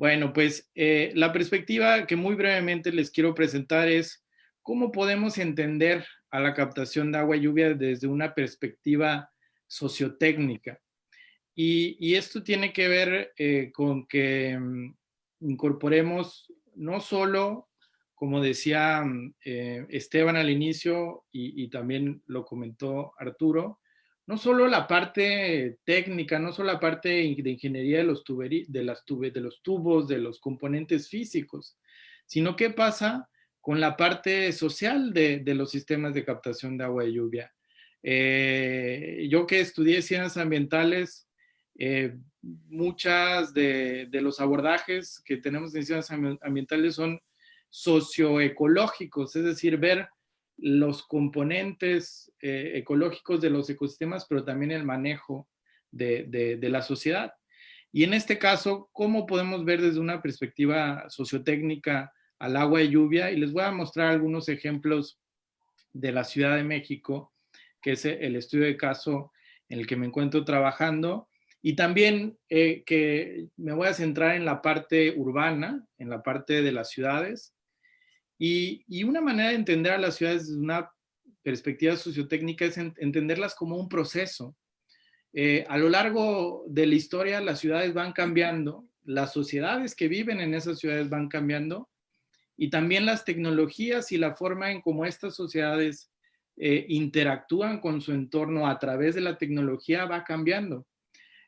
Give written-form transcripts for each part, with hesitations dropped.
Bueno, pues la perspectiva que muy brevemente les quiero presentar es cómo podemos entender a la captación de agua y lluvia desde una perspectiva sociotécnica. Y esto tiene que ver con que incorporemos no solo, como decía Esteban al inicio y también lo comentó Arturo, no solo la parte técnica, no solo la parte de ingeniería de los, de los tubos, de los componentes físicos, sino qué pasa con la parte social de los sistemas de captación de agua y lluvia. Yo que estudié ciencias ambientales, muchas de los abordajes que tenemos en ciencias ambientales son socioecológicos, es decir, ver los componentes ecológicos de los ecosistemas, pero también el manejo de la sociedad. Y en este caso, ¿cómo podemos ver desde una perspectiva sociotécnica al agua y lluvia? Y les voy a mostrar algunos ejemplos de la Ciudad de México, que es el estudio de caso en el que me encuentro trabajando, y también que me voy a centrar en la parte urbana, en la parte de las ciudades, y una manera de entender a las ciudades desde una perspectiva sociotécnica es entenderlas como un proceso. A lo largo de la historia las ciudades van cambiando, las sociedades que viven en esas ciudades van cambiando, y también las tecnologías y la forma en cómo estas sociedades interactúan con su entorno a través de la tecnología va cambiando.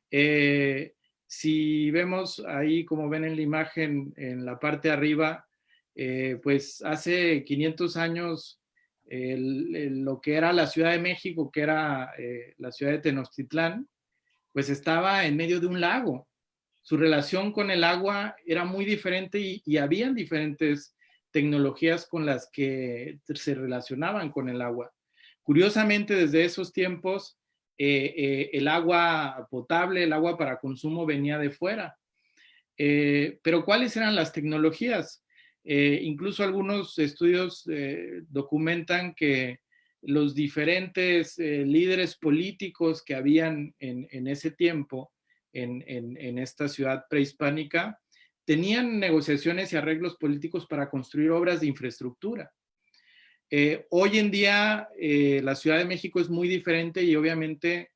Eh, si vemos ahí, como ven en la imagen, en la parte de arriba, pues hace 500 años lo que era la Ciudad de México, que era la ciudad de Tenochtitlán, pues estaba en medio de un lago. Su relación con el agua era muy diferente y habían diferentes tecnologías con las que se relacionaban con el agua. Curiosamente, desde esos tiempos, el agua potable, el agua para consumo venía de fuera. Pero ¿cuáles eran las tecnologías? Incluso algunos estudios documentan que los diferentes líderes políticos que habían en ese tiempo en esta ciudad prehispánica tenían negociaciones y arreglos políticos para construir obras de infraestructura. Hoy en día la Ciudad de México es muy diferente y obviamente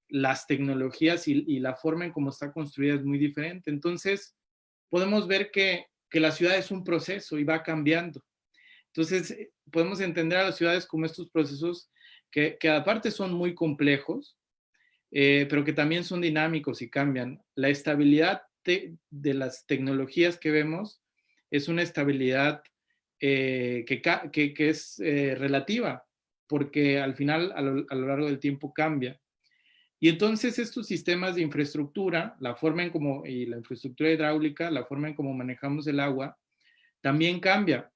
las tecnologías y la forma en cómo está construida es muy diferente. Entonces, podemos ver que la ciudad es un proceso y va cambiando. Entonces, podemos entender a las ciudades como estos procesos que aparte son muy complejos, pero que también son dinámicos y cambian. La estabilidad de las tecnologías que vemos es una estabilidad que es relativa, porque al final, a lo largo del tiempo, cambia. Y entonces estos sistemas de infraestructura, la forma en cómo, y la infraestructura hidráulica, la forma en cómo manejamos el agua, también cambia.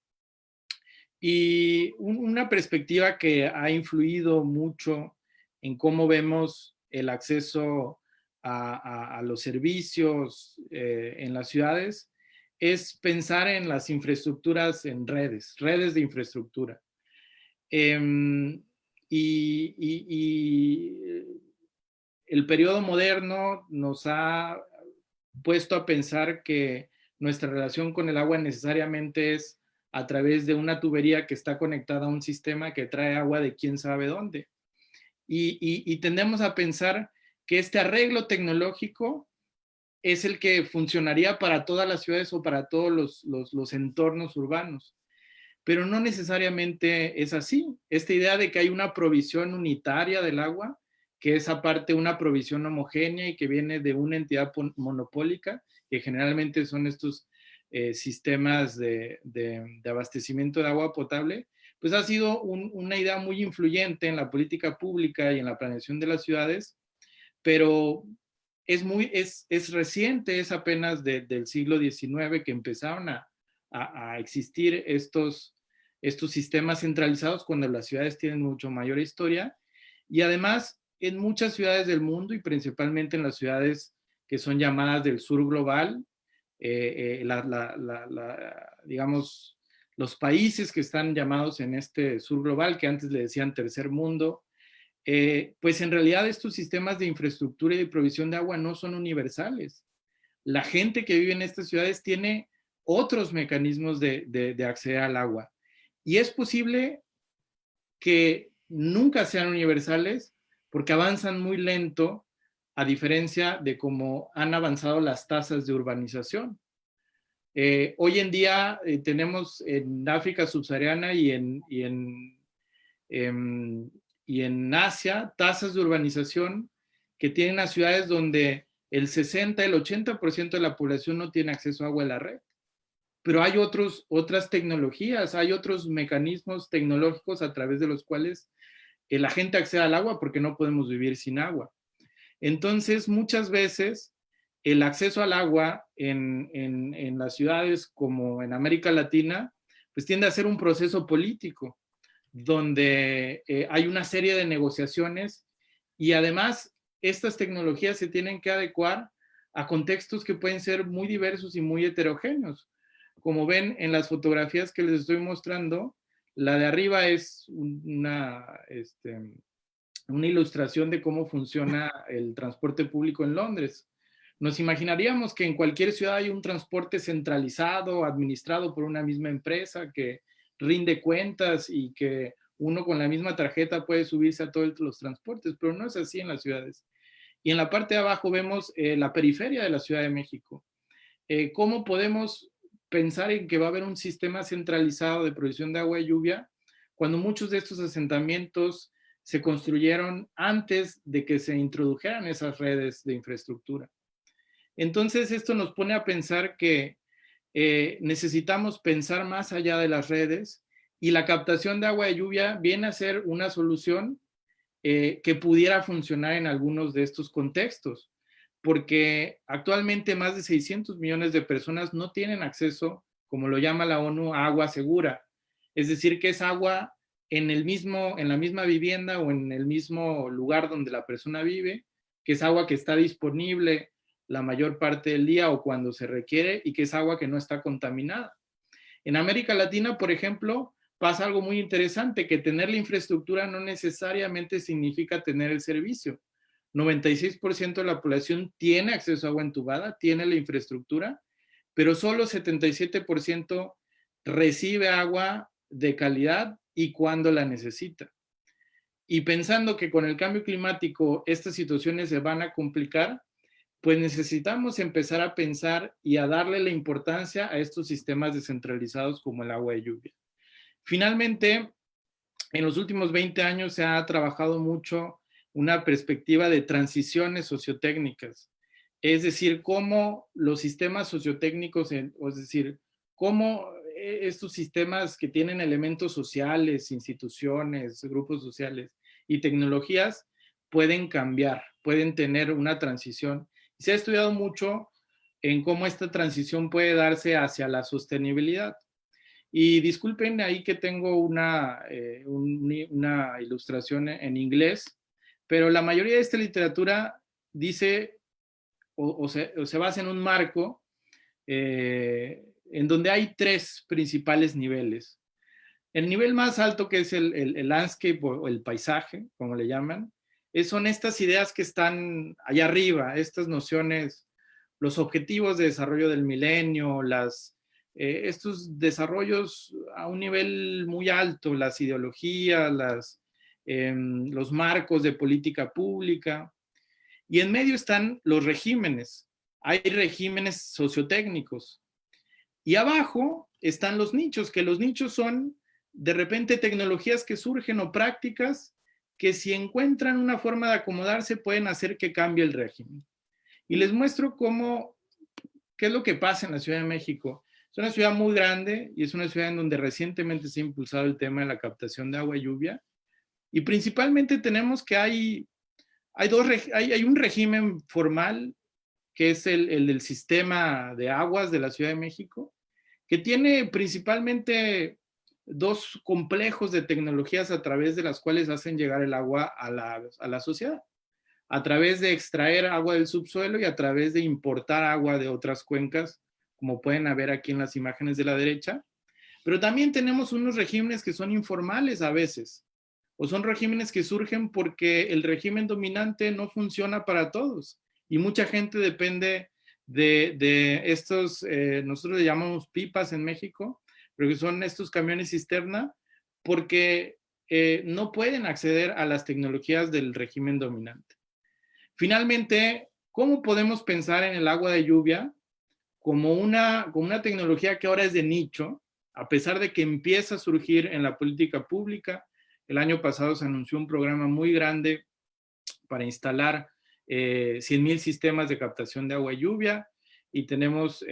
Y una perspectiva que ha influido mucho en cómo vemos el acceso a los servicios en las ciudades es pensar en las infraestructuras en redes, redes de infraestructura. Eh, y el periodo moderno nos ha puesto a pensar que nuestra relación con el agua necesariamente es a través de una tubería que está conectada a un sistema que trae agua de quién sabe dónde. Y tendemos a pensar que este arreglo tecnológico es el que funcionaría para todas las ciudades o para todos los entornos urbanos. Pero no necesariamente es así. Esta idea de que hay una provisión unitaria del agua, que es aparte una provisión homogénea y que viene de una entidad monopólica, que generalmente son estos sistemas de abastecimiento de agua potable, pues ha sido una idea muy influyente en la política pública y en la planeación de las ciudades, pero es reciente, es apenas del siglo XIX que empezaron a existir estos sistemas centralizados cuando las ciudades tienen mucho mayor historia. Y además, en muchas ciudades del mundo y principalmente en las ciudades que son llamadas del sur global, digamos, los países que están llamados en este sur global, que antes le decían tercer mundo, pues en realidad estos sistemas de infraestructura y de provisión de agua no son universales. la gente que vive en estas ciudades tiene otros mecanismos de acceder al agua. Y es posible que nunca sean universales porque avanzan muy lento, a diferencia de cómo han avanzado las tasas de urbanización. Hoy en día tenemos en África subsahariana em, y en Asia tasas de urbanización que tienen a ciudades donde el 60, el 80% de la población no tiene acceso a agua en la red. Pero hay otras tecnologías, hay otros mecanismos tecnológicos a través de los cuales la gente accede al agua porque no podemos vivir sin agua. Entonces, muchas veces el acceso al agua en las ciudades como en América Latina, pues tiende a ser un proceso político, donde hay una serie de negociaciones y además estas tecnologías se tienen que adecuar a contextos que pueden ser muy diversos y muy heterogéneos. Como ven en las fotografías que les estoy mostrando, la de arriba es una ilustración de cómo funciona el transporte público en Londres. Nos imaginaríamos que en cualquier ciudad hay un transporte centralizado, administrado por una misma empresa que rinde cuentas y que uno con la misma tarjeta puede subirse a todos los transportes, pero no es así en las ciudades. Y en la parte de abajo vemos la periferia de la Ciudad de México. ¿Cómo podemos pensar en que va a haber un sistema centralizado de provisión de agua y lluvia cuando muchos de estos asentamientos se construyeron antes de que se introdujeran esas redes de infraestructura? Entonces, esto nos pone a pensar que necesitamos pensar más allá de las redes y la captación de agua de lluvia viene a ser una solución que pudiera funcionar en algunos de estos contextos, porque actualmente más de 600 millones de personas no tienen acceso, como lo llama la ONU, a agua segura. Es decir, que es agua en la misma vivienda o en el mismo lugar donde la persona vive, que es agua que está disponible la mayor parte del día o cuando se requiere y que es agua que no está contaminada. En América Latina, por ejemplo, pasa algo muy interesante, que tener la infraestructura no necesariamente significa tener el servicio. 96% de la población tiene acceso a agua entubada, tiene la infraestructura, pero solo 77% recibe agua de calidad y cuando la necesita. Y pensando que con el cambio climático estas situaciones se van a complicar, pues necesitamos empezar a pensar y a darle la importancia a estos sistemas descentralizados como el agua de lluvia. Finalmente, en los últimos 20 años se ha trabajado mucho una perspectiva de transiciones sociotécnicas, es decir, cómo los sistemas sociotécnicos, es decir, cómo estos sistemas que tienen elementos sociales, instituciones, grupos sociales y tecnologías pueden cambiar, pueden tener una transición. Se ha estudiado mucho en cómo esta transición puede darse hacia la sostenibilidad. Y disculpen ahí que tengo una ilustración en inglés, pero la mayoría de esta literatura dice o se basa en un marco en donde hay tres principales niveles. El nivel más alto, que es el landscape o el paisaje, como le llaman, son estas ideas que están allá arriba, estas nociones, los objetivos de desarrollo del milenio, estos desarrollos a un nivel muy alto, las ideologías, los marcos de política pública. Y en medio están los regímenes. Hay regímenes sociotécnicos. Y abajo están los nichos, que los nichos son de repente tecnologías que surgen o prácticas que si encuentran una forma de acomodarse pueden hacer que cambie el régimen. Y les muestro qué es lo que pasa en la Ciudad de México. Es una ciudad muy grande y es una ciudad en donde recientemente se ha impulsado el tema de la captación de agua y lluvia. Y principalmente tenemos que hay un régimen formal que es el del sistema de aguas de la Ciudad de México, que tiene principalmente dos complejos de tecnologías a través de las cuales hacen llegar el agua a la sociedad, a través de extraer agua del subsuelo y a través de importar agua de otras cuencas, como pueden ver aquí en las imágenes de la derecha. Pero también tenemos unos regímenes que son informales a veces, o son regímenes que surgen porque el régimen dominante no funciona para todos y mucha gente depende de estos, nosotros le llamamos pipas en México, pero que son estos camiones cisterna, porque no pueden acceder a las tecnologías del régimen dominante. Finalmente, ¿cómo podemos pensar en el agua de lluvia como una tecnología que ahora es de nicho, a pesar de que empieza a surgir en la política pública? El año pasado se anunció un programa muy grande para instalar 100,000 sistemas de captación de agua y lluvia, y tenemos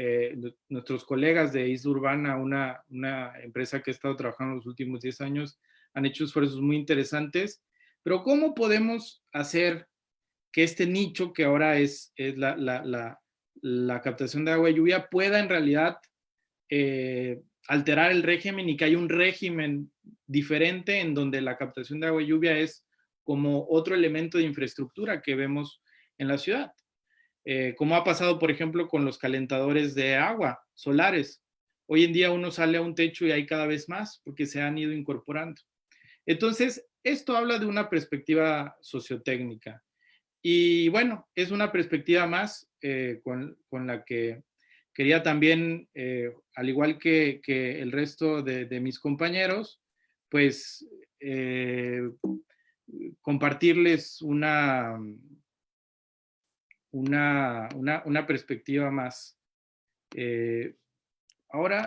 nuestros colegas de Isla Urbana, una empresa que ha estado trabajando los últimos 10 años, han hecho esfuerzos muy interesantes. Pero ¿cómo podemos hacer que este nicho, que ahora es la captación de agua y lluvia, pueda en realidad alterar el régimen, y que haya un régimen diferente en donde la captación de agua y lluvia es como otro elemento de infraestructura que vemos en la ciudad? Como ha pasado, por ejemplo, con los calentadores de agua solares. Hoy en día uno sale a un techo y hay cada vez más porque se han ido incorporando. Entonces, esto habla de una perspectiva sociotécnica. Y bueno, es una perspectiva más con la que quería también, al igual que el resto de mis compañeros, pues compartirles una perspectiva más. Ahora